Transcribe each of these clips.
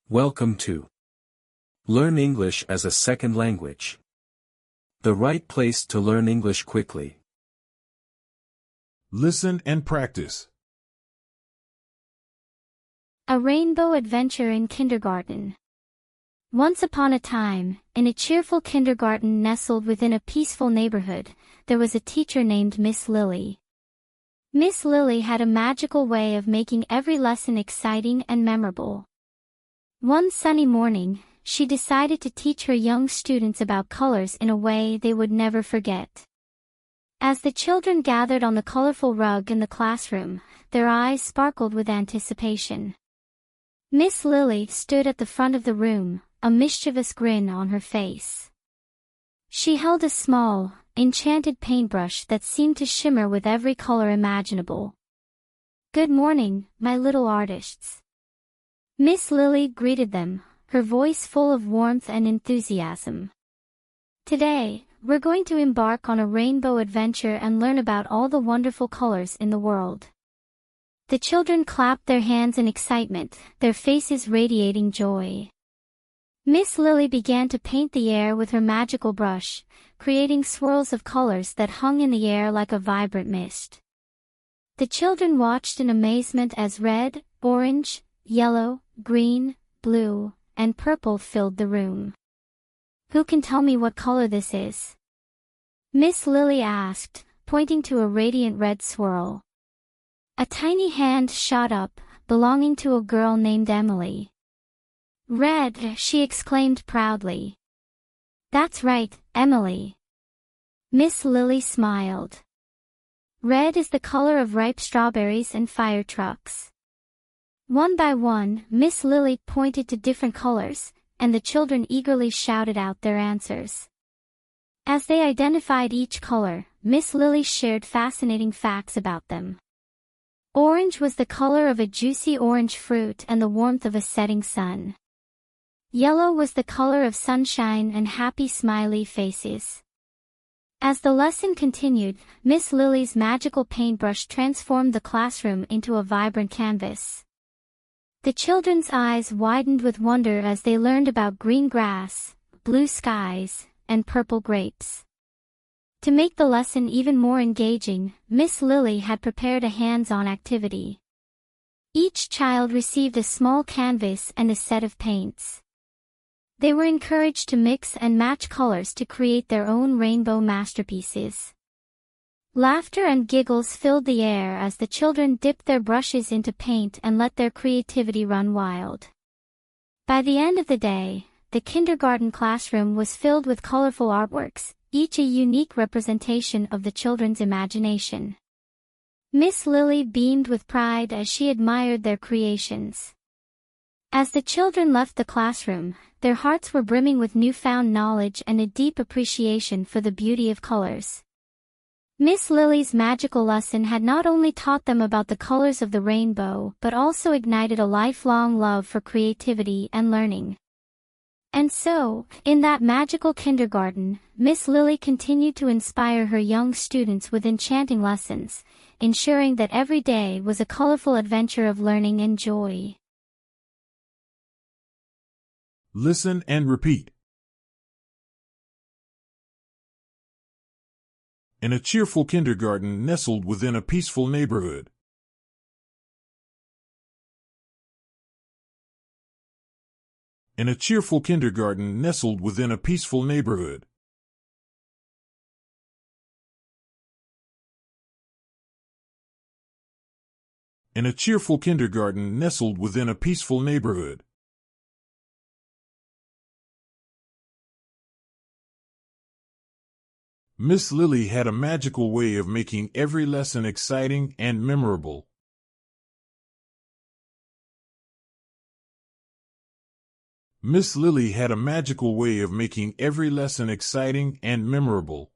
Welcome to Learn English as a Second Language. The right place to learn English quickly. Listen and practice. A Rainbow Adventure in Kindergarten. Once upon a time, in a cheerful kindergarten nestled within a peaceful neighborhood, there was a teacher named Miss Lily. Miss Lily had a magical way of making every lesson exciting and memorable. One sunny morning, she decided to teach her young students about colors in a way they would never forget. As the children gathered on the colorful rug in the classroom, their eyes sparkled with anticipation. Miss Lily stood at the front of the room, a mischievous grin on her face. She held a small, enchanted paintbrush that seemed to shimmer with every color imaginable. "Good morning, my little artists." Miss Lily greeted them, her voice full of warmth and enthusiasm. "Today, we're going to embark on a rainbow adventure and learn about all the wonderful colors in the world." The children clapped their hands in excitement, their faces radiating joy. Miss Lily began to paint the air with her magical brush, creating swirls of colors that hung in the air like a vibrant mist. The children watched in amazement as red, orange, yellow, green, blue, and purple filled the room. "Who can tell me what color this is?" Miss Lily asked, pointing to a radiant red swirl. A tiny hand shot up, belonging to a girl named Emily. "Red!" she exclaimed proudly. "That's right, Emily." Miss Lily smiled. "Red is the color of ripe strawberries and fire trucks." One by one, Miss Lily pointed to different colors, and the children eagerly shouted out their answers. As they identified each color, Miss Lily shared fascinating facts about them. Orange was the color of a juicy orange fruit and the warmth of a setting sun. Yellow was the color of sunshine and happy smiley faces. As the lesson continued, Miss Lily's magical paintbrush transformed the classroom into a vibrant canvas. The children's eyes widened with wonder as they learned about green grass, blue skies, and purple grapes. To make the lesson even more engaging, Miss Lily had prepared a hands-on activity. Each child received a small canvas and a set of paints. They were encouraged to mix and match colors to create their own rainbow masterpieces. Laughter and giggles filled the air as the children dipped their brushes into paint and let their creativity run wild. By the end of the day, the kindergarten classroom was filled with colorful artworks, each a unique representation of the children's imagination. Miss Lily beamed with pride as she admired their creations. As the children left the classroom, their hearts were brimming with newfound knowledge and a deep appreciation for the beauty of colors. Miss Lily's magical lesson had not only taught them about the colors of the rainbow but also ignited a lifelong love for creativity and learning. And so, in that magical kindergarten, Miss Lily continued to inspire her young students with enchanting lessons, ensuring that every day was a colorful adventure of learning and joy. Listen and repeat. In a cheerful kindergarten nestled within a peaceful neighborhood. In a cheerful kindergarten nestled within a peaceful neighborhood. In a cheerful kindergarten nestled within a peaceful neighborhood. Miss Lily had a magical way of making every lesson exciting and memorable. Miss Lily had a magical way of making every lesson exciting and memorable.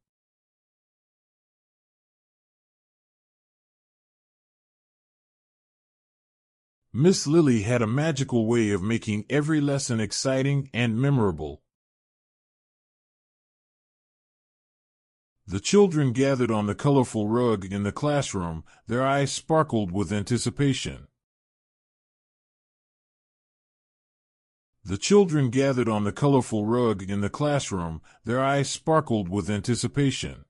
Miss Lily had a magical way of making every lesson exciting and memorable. The children gathered on the colorful rug in the classroom, their eyes sparkled with anticipation. The children gathered on the colorful rug in the classroom, their eyes sparkled with anticipation.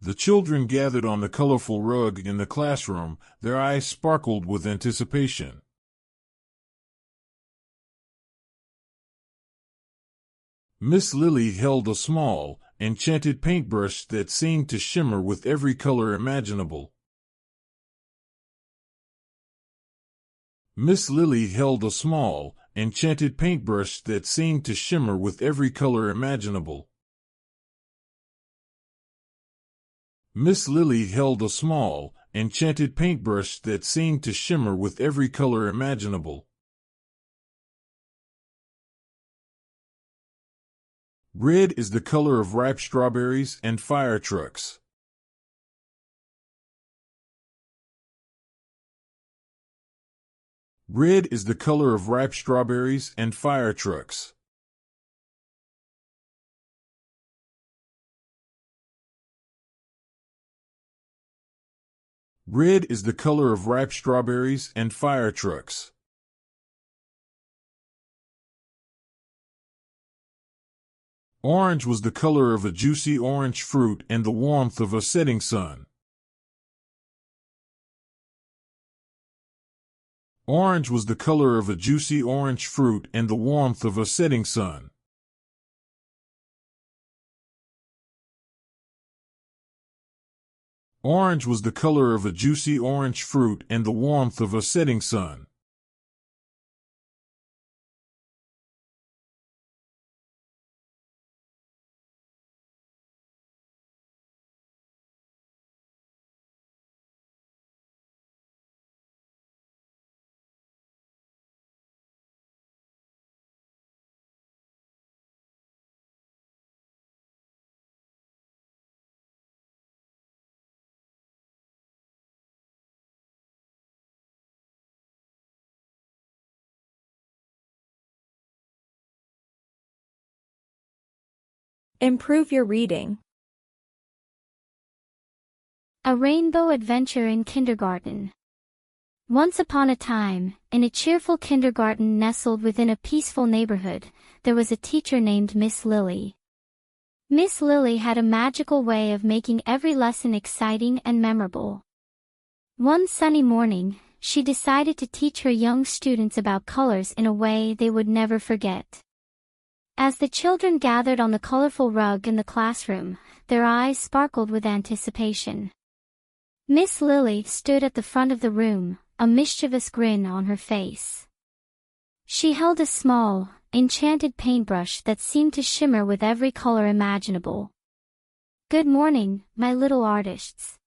The children gathered on the colorful rug in the classroom, their eyes sparkled with anticipation. Miss Lily held a small, enchanted paintbrush that seemed to shimmer with every color imaginable. Miss Lily held a small, enchanted paintbrush that seemed to shimmer with every color imaginable. Miss Lily held a small, enchanted paintbrush that seemed to shimmer with every color imaginable. Red is the color of ripe strawberries and fire trucks. Red is the color of ripe strawberries and fire trucks. Red is the color of ripe strawberries and fire trucks. Orange was the color of a juicy orange fruit and the warmth of a setting sun. Orange was the color of a juicy orange fruit and the warmth of a setting sun. Orange was the color of a juicy orange fruit and the warmth of a setting sun. Improve your reading. A Rainbow Adventure in Kindergarten. Once upon a time, in a cheerful kindergarten nestled within a peaceful neighborhood, there was a teacher named Miss Lily. Miss Lily had a magical way of making every lesson exciting and memorable. One sunny morning, she decided to teach her young students about colors in a way they would never forget. As the children gathered on the colorful rug in the classroom, their eyes sparkled with anticipation. Miss Lily stood at the front of the room, a mischievous grin on her face. She held a small, enchanted paintbrush that seemed to shimmer with every color imaginable. "Good morning, my little artists."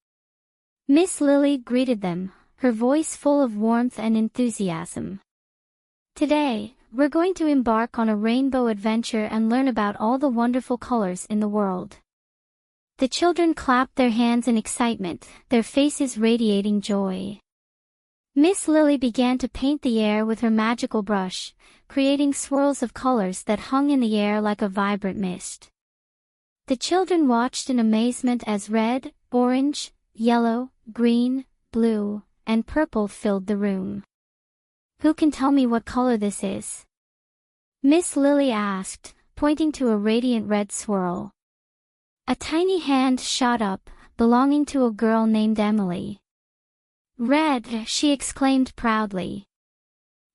Miss Lily greeted them, her voice full of warmth and enthusiasm. "Today, we're going to embark on a rainbow adventure and learn about all the wonderful colors in the world." The children clapped their hands in excitement, their faces radiating joy. Miss Lily began to paint the air with her magical brush, creating swirls of colors that hung in the air like a vibrant mist. The children watched in amazement as red, orange, yellow, green, blue, and purple filled the room. "Who can tell me what color this is?" Miss Lily asked, pointing to a radiant red swirl. A tiny hand shot up, belonging to a girl named Emily. "Red," she exclaimed proudly.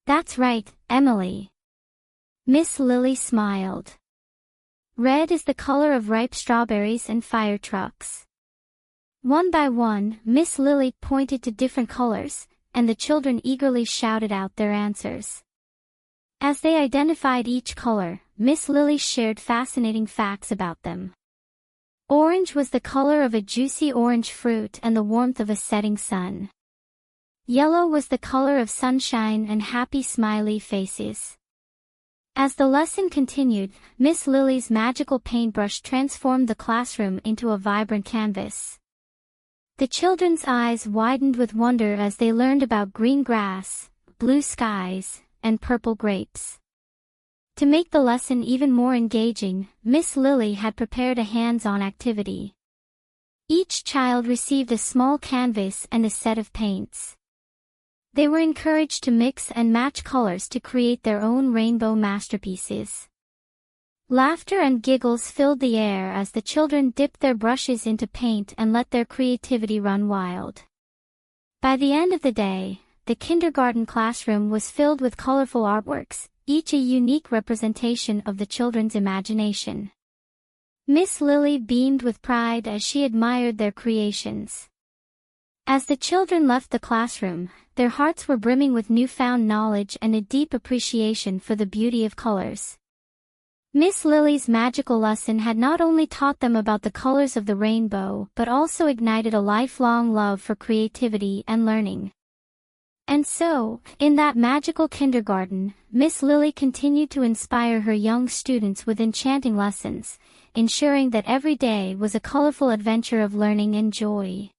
"That's right, Emily." Miss Lily smiled. "Red is the color of ripe strawberries and fire trucks." One by one, Miss Lily pointed to different colors, and the children eagerly shouted out their answers. As they identified each color, Miss Lily shared fascinating facts about them. Orange was the color of a juicy orange fruit and the warmth of a setting sun. Yellow was the color of sunshine and happy smiley faces. As the lesson continued, Miss Lily's magical paintbrush transformed the classroom into a vibrant canvas. The children's eyes widened with wonder as they learned about green grass, blue skies, and purple grapes. To make the lesson even more engaging, Miss Lily had prepared a hands-on activity. Each child received a small canvas and a set of paints. They were encouraged to mix and match colors to create their own rainbow masterpieces. Laughter and giggles filled the air as the children dipped their brushes into paint and let their creativity run wild. By the end of the day, the kindergarten classroom was filled with colorful artworks, each a unique representation of the children's imagination. Miss Lily beamed with pride as she admired their creations. As the children left the classroom, their hearts were brimming with newfound knowledge and a deep appreciation for the beauty of colors. Miss Lily's magical lesson had not only taught them about the colors of the rainbow but also ignited a lifelong love for creativity and learning. And so, in that magical kindergarten, Miss Lily continued to inspire her young students with enchanting lessons, ensuring that every day was a colorful adventure of learning and joy.